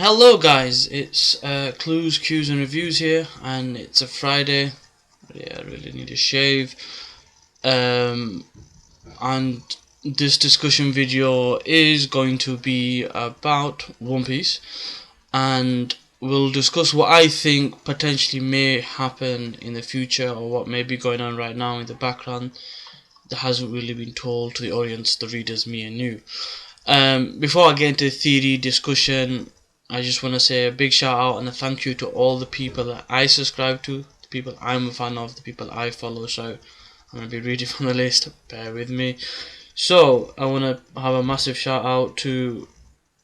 Hello guys, it's Clues, Cues and Reviews here, and it's a Friday. Yeah, I really need a shave. And this discussion video is going to be about One Piece, and we'll discuss what I think potentially may happen in the future, or what may be going on right now in the background that hasn't really been told to the audience, the readers, me and you. Before I get into theory discussion, I just want to say a big shout out and a thank you to all the people that I subscribe to, the people I'm a fan of, the people I follow. So I'm going to be reading from the list, bear with me. So I want to have a massive shout out to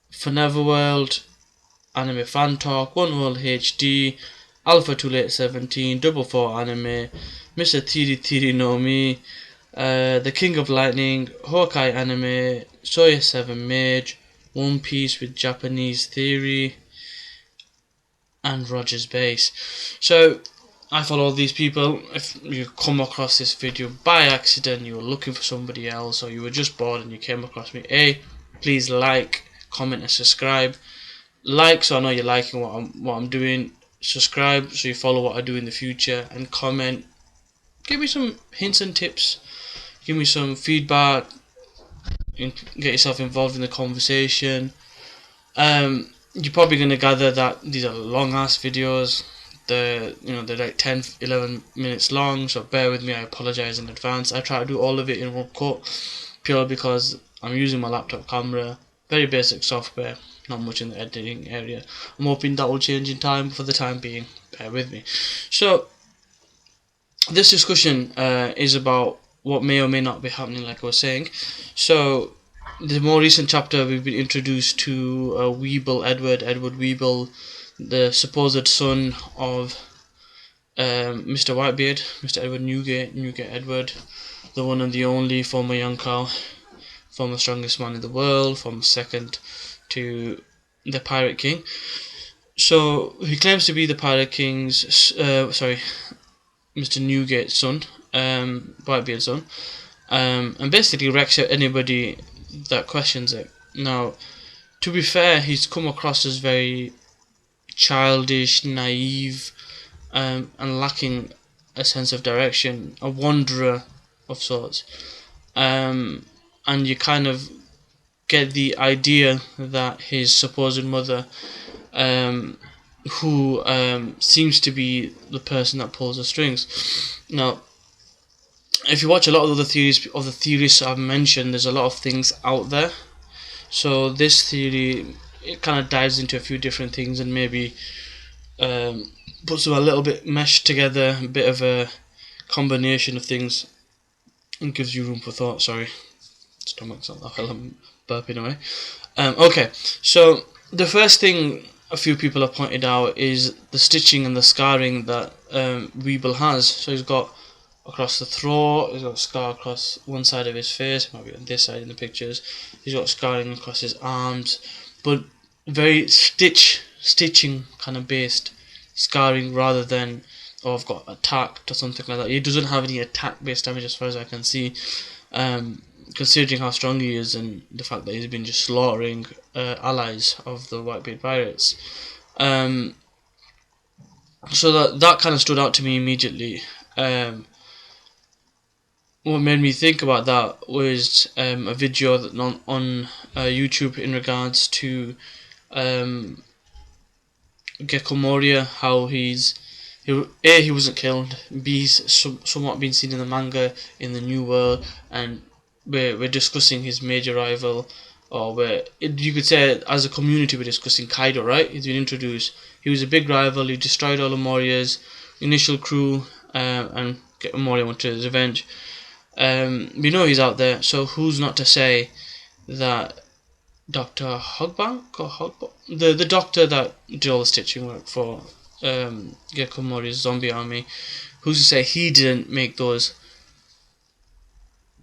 Forever World, Anime Fan Talk, One World HD, Alpha Too Late 17, Double 4 Anime, Mr. Tiri Tiri no Mi, The King of Lightning, Hawkeye Anime, Soya 7 Mage, One Piece with Japanese Theory, and Roger's Base. So I follow all these people. If you come across this video by accident, you were looking for somebody else, or you were just bored and you came across me, please like, comment and subscribe. Like so I know you're liking what I'm doing. Subscribe so you follow what I do in the future, and comment. Give me some hints and tips. Give me some feedback. Get yourself involved in the conversation. You're probably gonna gather that these are long ass videos. They're like 10-11 minutes long, so bear with me. I apologize in advance. I try to do all of it in one cut, purely because I'm using my laptop camera, very basic software, not much in the editing area. I'm hoping that will change in time. For the time being, bear with me. So this discussion is about what may or may not be happening, like I was saying. So the more recent chapter, we've been introduced to Edward Weeble, the supposed son of Mr. Whitebeard, Mr. Edward Newgate Edward, the one and the only former Yonkou, former strongest man in the world, former second to the Pirate King. So he claims to be the Pirate King's, Mr. Newgate's son, Whitebeard's son, and basically wrecks out anybody that questions it. Now, to be fair, he's come across as very childish, naive, and lacking a sense of direction, a wanderer of sorts. And you kind of get the idea that his supposed mother, who seems to be the person that pulls the strings. Now, if you watch a lot of the theories I've mentioned, there's a lot of things out there. So this theory, it kind of dives into a few different things and maybe puts them a little bit meshed together, a bit of a combination of things, and gives you room for thought. Sorry, stomach's not that well, I'm burping away. Okay, so the first thing a few people have pointed out is the stitching and the scarring that Weeble has. So he's got across the throat, he's got a scar across one side of his face, maybe on this side in the pictures. He's got scarring across his arms, but very stitching kind of based scarring, rather than, oh, I've got attacked or something like that. He doesn't have any attack based damage as far as I can see, considering how strong he is and the fact that he's been just slaughtering allies of the Whitebeard pirates. So that kind of stood out to me immediately. What made me think about that was a video that on YouTube in regards to Gecko Moria, how he wasn't killed, B, he's somewhat been seen in the manga in the New World, and we're discussing his major rival, or you could say as a community we're discussing Kaido, right? He's been introduced. He was a big rival. He destroyed all of Moria's initial crew, and Gecko Moria wanted his revenge. We know he's out there, so who's not to say that Dr. Hogbank or Hogbot, the doctor that did all the stitching work for Gecko Mori's zombie army, who's to say he didn't make those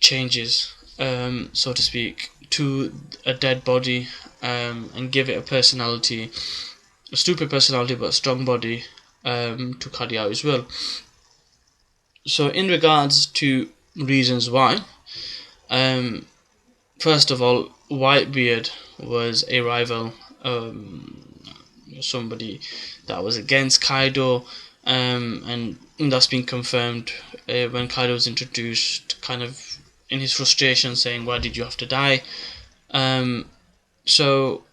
changes, so to speak, to a dead body, and give it a personality, a stupid personality but a strong body, to carry out his will. So in regards to reasons why, first of all, Whitebeard was a rival somebody that was against Kaido, and that's been confirmed when Kaido was introduced, kind of in his frustration saying, why did you have to die? So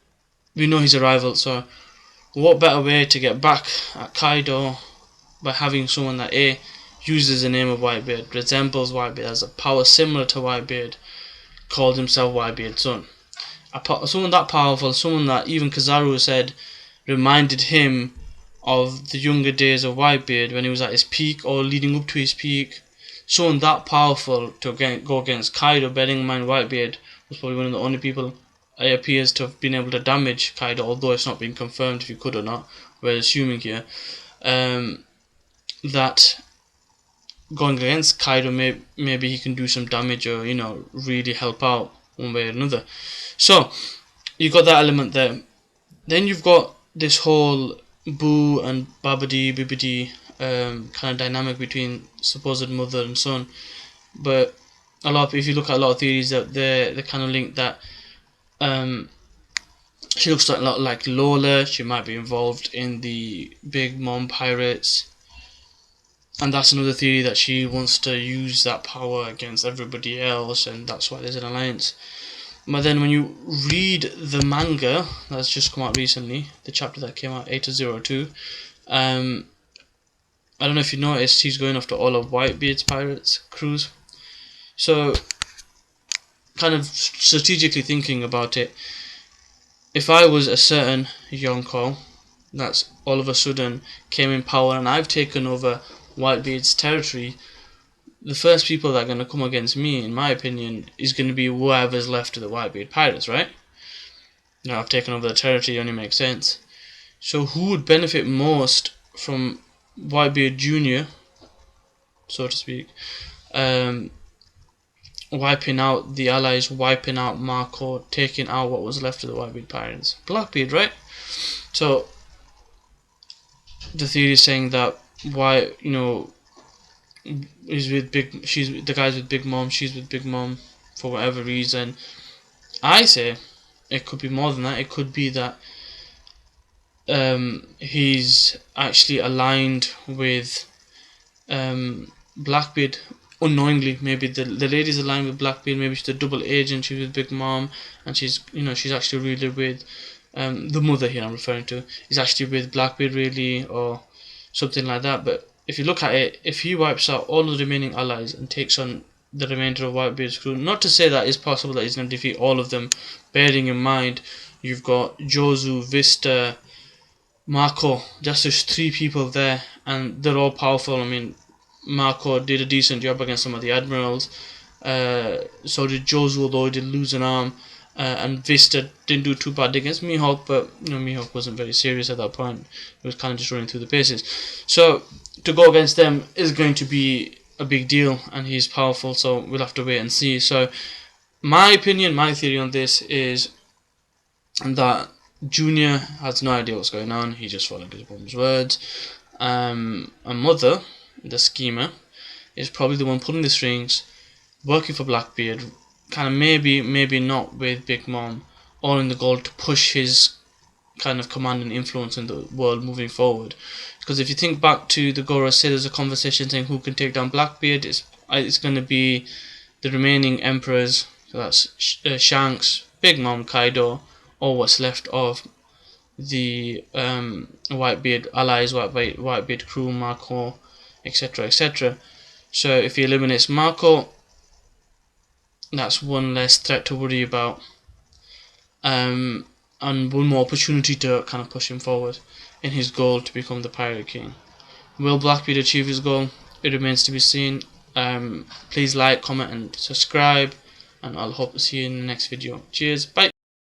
we know he's a rival, so what better way to get back at Kaido by having someone that uses the name of Whitebeard, resembles Whitebeard, has a power similar to Whitebeard, called himself Whitebeard's son. Someone that powerful, someone that even Kizaru said reminded him of the younger days of Whitebeard when he was at his peak or leading up to his peak. Someone that powerful to go against Kaido, bearing in mind Whitebeard was probably one of the only people it appears to have been able to damage Kaido, although it's not been confirmed if he could or not. We're assuming here that going against Kaido, maybe he can do some damage or, you know, really help out one way or another. So you got that element there. Then you've got this whole Boo and Babidi Bibidi kind of dynamic between supposed mother and son. But if you look at a lot of theories, that they kind of link that she looks like a lot like Lola. She might be involved in the Big Mom pirates. And that's another theory, that she wants to use that power against everybody else, and that's why there's an alliance. But then when you read the manga that's just come out recently, the chapter that came out, 802, I don't know if you noticed, he's going after all of Whitebeard's pirates crews. So, kind of strategically thinking about it, if I was a certain Yonko that's all of a sudden came in power and I've taken over Whitebeard's territory, the first people that are going to come against me, in my opinion, is going to be whoever's left of the Whitebeard pirates, right? Now I've taken over the territory, it only makes sense. So who would benefit most from Whitebeard Jr., so to speak, wiping out the allies, wiping out Marco, taking out what was left of the Whitebeard pirates? Blackbeard, right? So the theory is saying that the guy's with Big Mom, she's with Big Mom for whatever reason. I say it could be more than that. It could be that he's actually aligned with Blackbeard unknowingly. Maybe the lady's aligned with Blackbeard. Maybe she's a double agent. She's with Big Mom, and she's actually really with the mother here I'm referring to is actually with Blackbeard, really, or something like that. But if you look at it, if he wipes out all of the remaining allies and takes on the remainder of Whitebeard's crew, not to say that it's possible that he's going to defeat all of them, bearing in mind you've got Jozu, Vista, Marco, just those three people there, and they're all powerful. I mean, Marco did a decent job against some of the admirals, so did Jozu, although he did lose an arm, and Vista didn't do too bad against Mihawk, but Mihawk wasn't very serious at that point. He was kind of just running through the paces. So to go against them is going to be a big deal, and he's powerful, so we'll have to wait and see. So my opinion, my theory on this is that Junior has no idea what's going on. He just followed his mom's words. A Mother, the schemer, is probably the one pulling the strings, working for Blackbeard, kind of maybe not with Big Mom, all in the goal to push his kind of command and influence in the world moving forward. Because if you think back to the Goro say there's a conversation saying who can take down Blackbeard, it's going to be the remaining emperors, so that's Shanks, Big Mom, Kaido, or what's left of the Whitebeard allies, Whitebeard crew, Marco, etc, etc. So if he eliminates Marco, that's one less threat to worry about, and one more opportunity to kind of push him forward in his goal to become the Pirate King. Will Blackbeard achieve his goal? It remains to be seen. Please like, comment and subscribe, and I'll hope to see you in the next video. Cheers, bye.